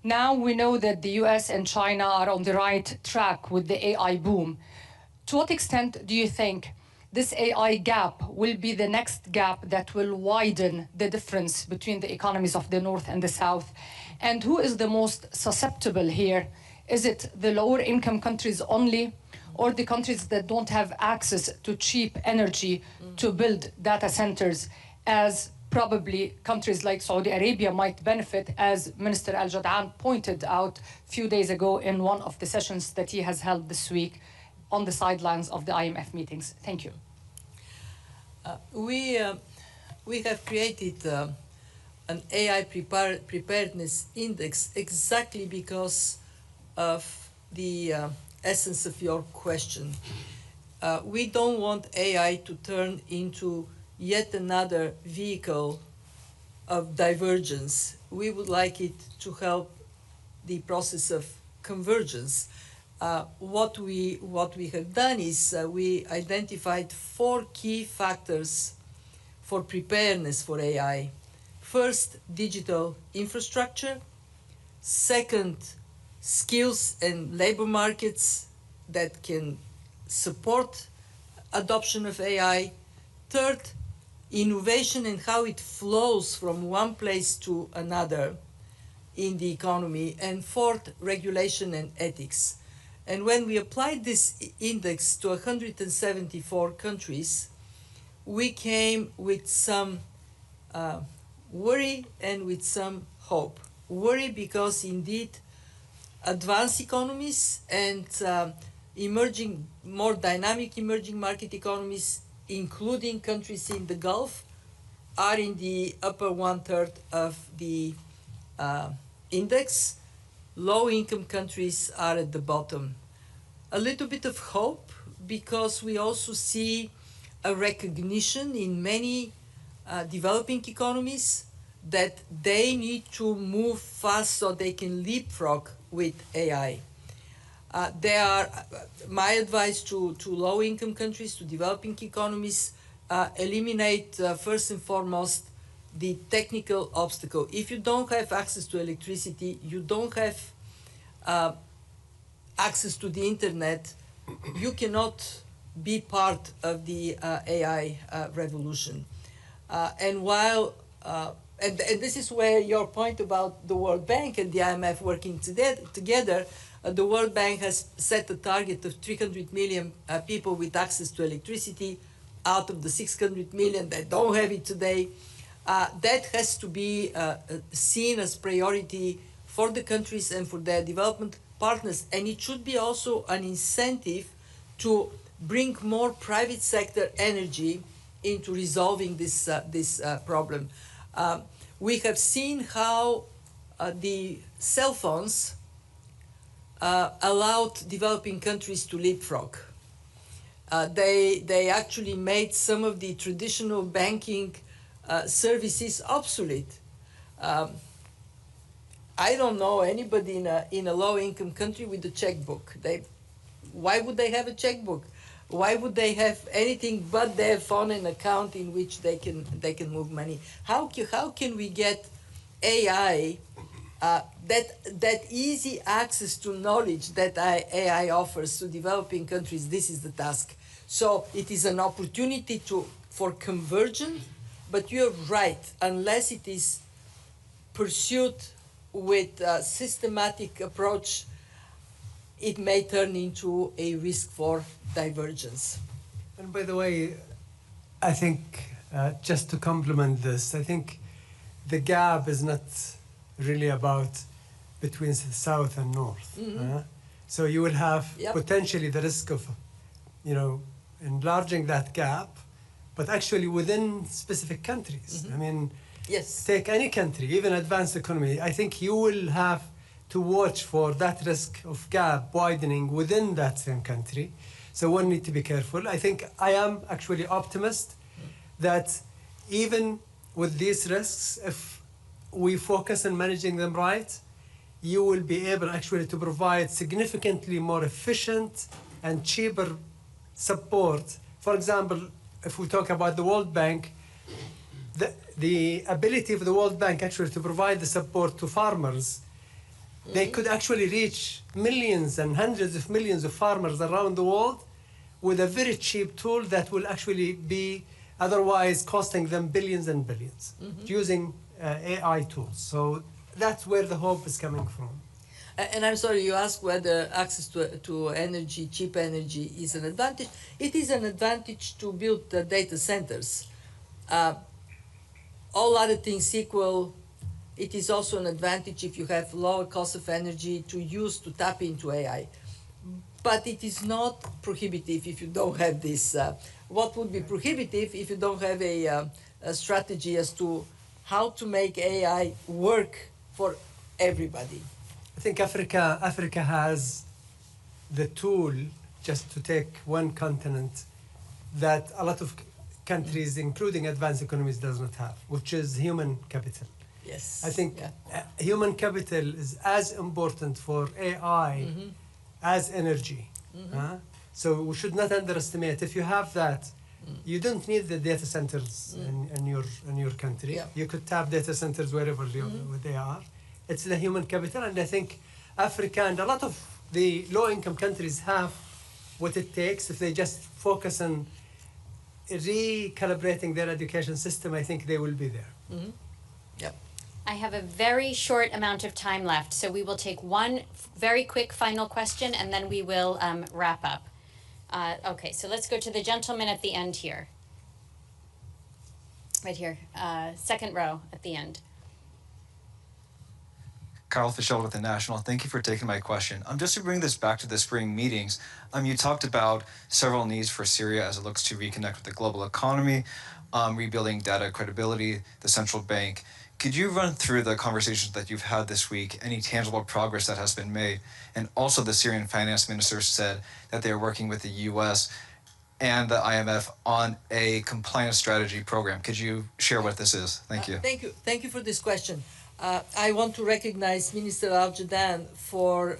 Now we know that the US and China are on the right track with the AI boom. To what extent do you think this AI gap will be the next gap that will widen the difference between the economies of the North and the South? And who is the most susceptible here? Is it the lower income countries only, or the countries that don't have access to cheap energy to build data centers, as probably countries like Saudi Arabia might benefit, as Minister Al-Jadaan pointed out a few days ago in one of the sessions that he has held this week on the sidelines of the IMF meetings? Thank you. We have created an AI preparedness index exactly because of the essence of your question. We don't want AI to turn into yet another vehicle of divergence. We would like it to help the process of convergence. What we have done is we identified 4 key factors for preparedness for AI. First, digital infrastructure. Second, skills and labor markets that can support adoption of AI. Third, innovation and how it flows from one place to another in the economy. And fourth, regulation and ethics. And when we applied this index to 174 countries, we came with some worry and with some hope. Worry because indeed advanced economies and emerging, more dynamic emerging market economies, including countries in the Gulf, are in the upper 1/3 of the index. Low-income countries are at the bottom. A little bit of hope because we also see a recognition in many developing economies that they need to move fast so they can leapfrog with AI. My advice to low-income countries, to developing economies, eliminate first and foremost the technical obstacle. If you don't have access to electricity, you don't have access to the internet, you cannot be part of the AI revolution. And while, and this is where your point about the World Bank and the IMF working together, the World Bank has set a target of 300 million people with access to electricity out of the 600 million that don't have it today. That has to be seen as priority for the countries and for their development partners. And it should be also an incentive to bring more private sector energy into resolving this problem. We have seen how the cell phones allowed developing countries to leapfrog. They actually made some of the traditional banking services obsolete. I don't know anybody in a low-income country with a checkbook. Why would they have a checkbook? Why would they have anything but their phone and account in which they can move money? How can we get AI that easy access to knowledge that AI offers to developing countries? This is the task. So it is an opportunity for convergence, but you're right. Unless it is pursued with a systematic approach, it may turn into a risk for divergence. And by the way, I think, just to complement this, I think the gap is not really about between South and North. Mm-hmm. So you will have Yep. potentially the risk of, enlarging that gap, but actually within specific countries. Mm-hmm. I mean, Yes. take any country, even advanced economy, I think you will have to watch for that risk of gap widening within that same country. So one need to be careful. I think I am actually optimist that even with these risks, if we focus on managing them right, you will be able actually to provide significantly more efficient and cheaper support. For example, if we talk about the World Bank, the ability of the World Bank actually to provide the support to farmers They could actually reach millions and hundreds of millions of farmers around the world with a very cheap tool that will actually be otherwise costing them billions and billions using AI tools. So that's where the hope is coming from. And I'm sorry, you asked whether access to energy, cheap energy, is an advantage. It is an advantage to build data centers. All other things equal, it is also an advantage if you have lower cost of energy to use to tap into AI. But it is not prohibitive if you don't have this. What would be prohibitive if you don't have a strategy as to how to make AI work for everybody? I think Africa has the tool, just to take one continent, that a lot of countries, including advanced economies, does not have, which is human capital. Yes. I think human capital is as important for AI as energy. So we should not underestimate. If you have that, you don't need the data centers in your country. Yeah. You could tap data centers wherever they are. It's the human capital, and I think Africa and a lot of the low-income countries have what it takes. If they just focus on recalibrating their education system, I think they will be there. Yep. I have a very short amount of time left, so we will take one very quick final question and then we will wrap up. Okay, so let's go to the gentleman at the end here. Right here, second row at the end. Carl Fischel with the National. Thank you for taking my question. Just to bring this back to the spring meetings, you talked about several needs for Syria as it looks to reconnect with the global economy, rebuilding data credibility, the central bank. Could you run through the conversations that you've had this week, any tangible progress that has been made? And also the Syrian finance minister said that they are working with the US and the IMF on a compliance strategy program. Could you share what this is? Thank you. Thank you for this question. I want to recognize Minister Al-Jadaan for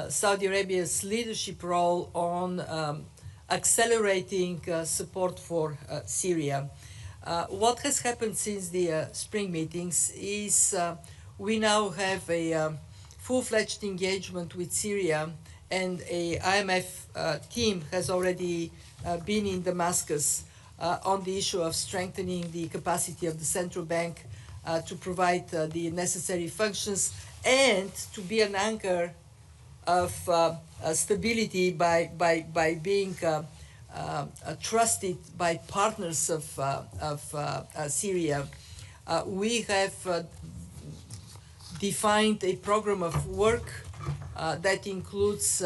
Saudi Arabia's leadership role on accelerating support for Syria. What has happened since the spring meetings is we now have a full-fledged engagement with Syria, and a IMF team has already been in Damascus on the issue of strengthening the capacity of the central bank to provide the necessary functions and to be an anchor of stability by being trusted by partners of Syria. We have defined a program of work that includes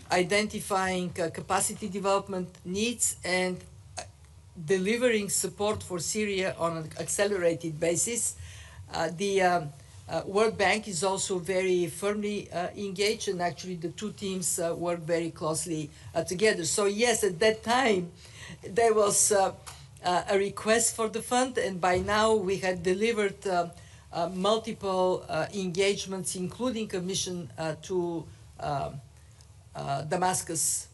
identifying capacity development needs and delivering support for Syria on an accelerated basis. The World Bank is also very firmly engaged, and actually the two teams work very closely together. So yes, at that time there was a request for the fund, and by now we had delivered multiple engagements, including a mission to Damascus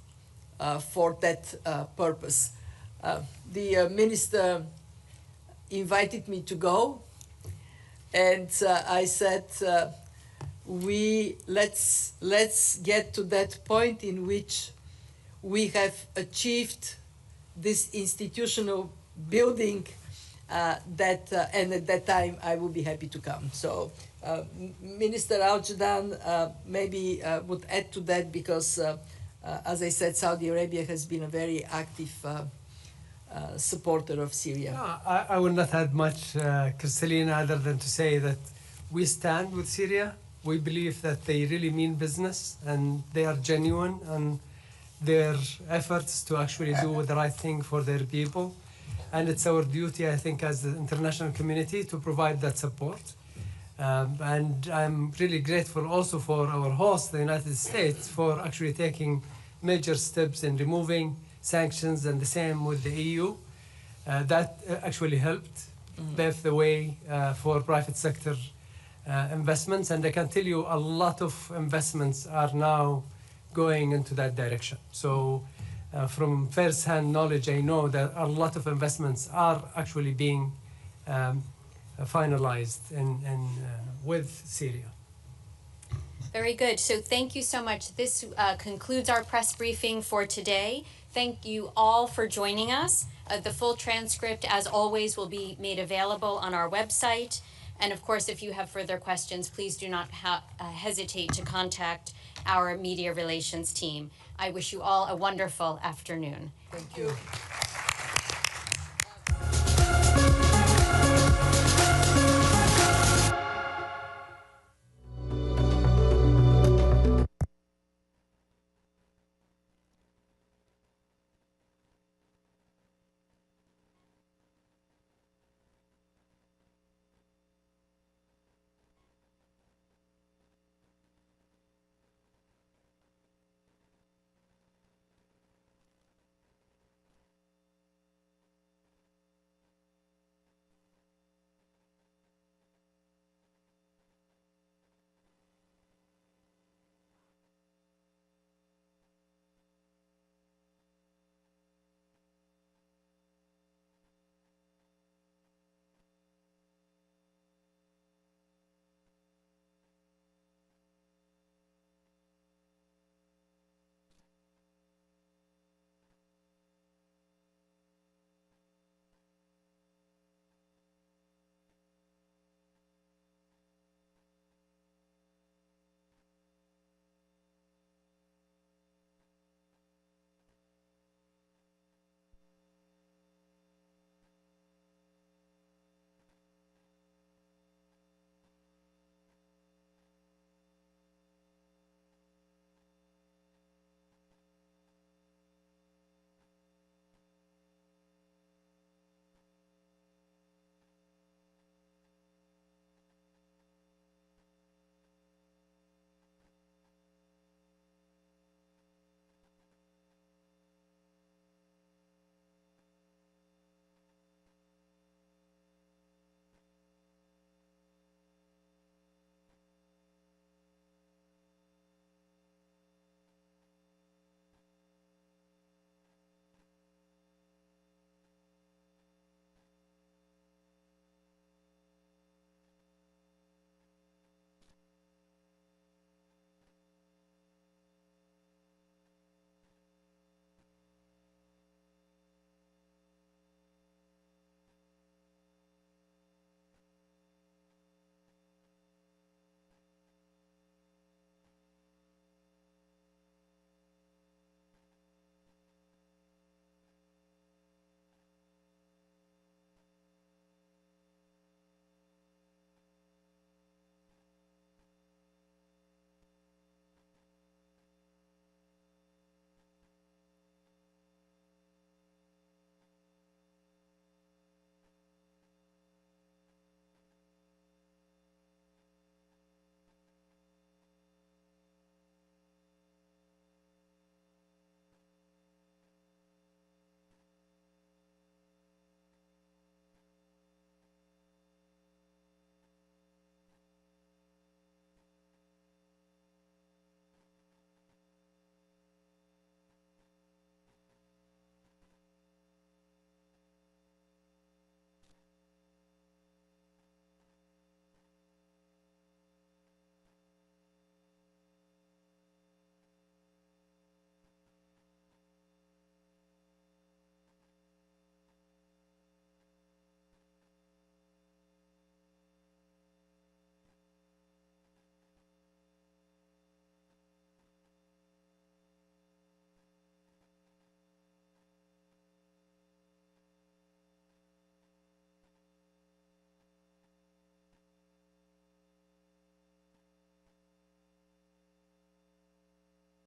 for that purpose. The minister invited me to go, and I said, let's get to that point in which we have achieved this institutional building and at that time I will be happy to come. So Minister Al-Jadaan maybe would add to that, because as I said, Saudi Arabia has been a very active supporter of Syria. No, I will not add much, Kristalina, other than to say that we stand with Syria. We believe that they really mean business and they are genuine in their efforts to actually do the right thing for their people. And it's our duty, I think, as the international community to provide that support. And I'm really grateful also for our host, the United States, for actually taking major steps in removing sanctions, and the same with the EU. That actually helped pave the way for private sector investments, and I can tell you a lot of investments are now going into that direction. So from first-hand knowledge, I know that a lot of investments are actually being finalized in with Syria. Very good. So thank you so much. This concludes our press briefing for today. Thank you all for joining us. The full transcript, as always, will be made available on our website. And of course, if you have further questions, please do not hesitate to contact our media relations team. I wish you all a wonderful afternoon. Thank you.